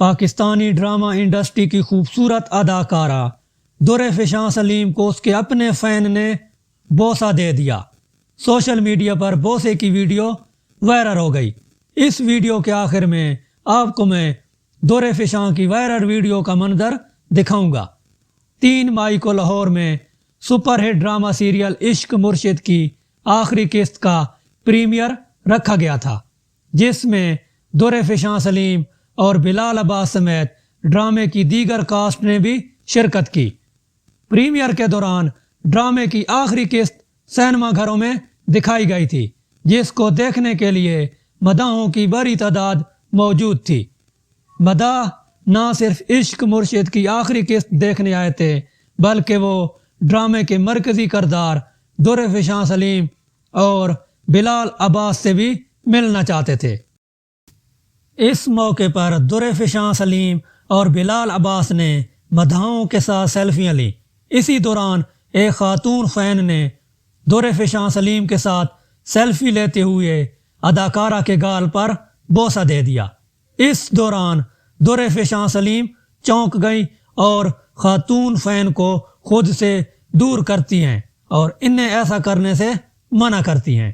Pakistani drama industry کی خوبصورت اداکارہ در فشاں سلیم کو اس کے اپنے فین نے بوسہ دے دیا۔ سوشل میڈیا پر بوسے کی ویڈیو وائرل ہو گئی۔ اس ویڈیو کے آخر میں آپ کو میں در فشاں کی وائرل ویڈیو کا منظر دکھاؤں گا۔ 3 مئی کو لاہور میں سپر ہٹ ڈرامہ سیریل عشق مرشد کی آخری قسط کا پریمیئر رکھا گیا تھا، جس میں در فشاں سلیم اور بلال عباس سمیت ڈرامے کی دیگر کاسٹ نے بھی شرکت کی۔ پریمیئر کے دوران ڈرامے کی آخری قسط سینما گھروں میں دکھائی گئی تھی، جس کو دیکھنے کے لیے مداحوں کی بڑی تعداد موجود تھی۔ مداح نہ صرف عشق مرشد کی آخری قسط دیکھنے آئے تھے، بلکہ وہ ڈرامے کے مرکزی کردار در فشاں سلیم اور بلال عباس سے بھی ملنا چاہتے تھے۔ اس موقع پر در فشاں سلیم اور بلال عباس نے مداحوں کے ساتھ سیلفیاں لیں۔ اسی دوران ایک خاتون فین نے در فشاں سلیم کے ساتھ سیلفی لیتے ہوئے اداکارہ کے گال پر بوسہ دے دیا۔ اس دوران در فشاں سلیم چونک گئی اور خاتون فین کو خود سے دور کرتی ہیں اور انہیں ایسا کرنے سے منع کرتی ہیں۔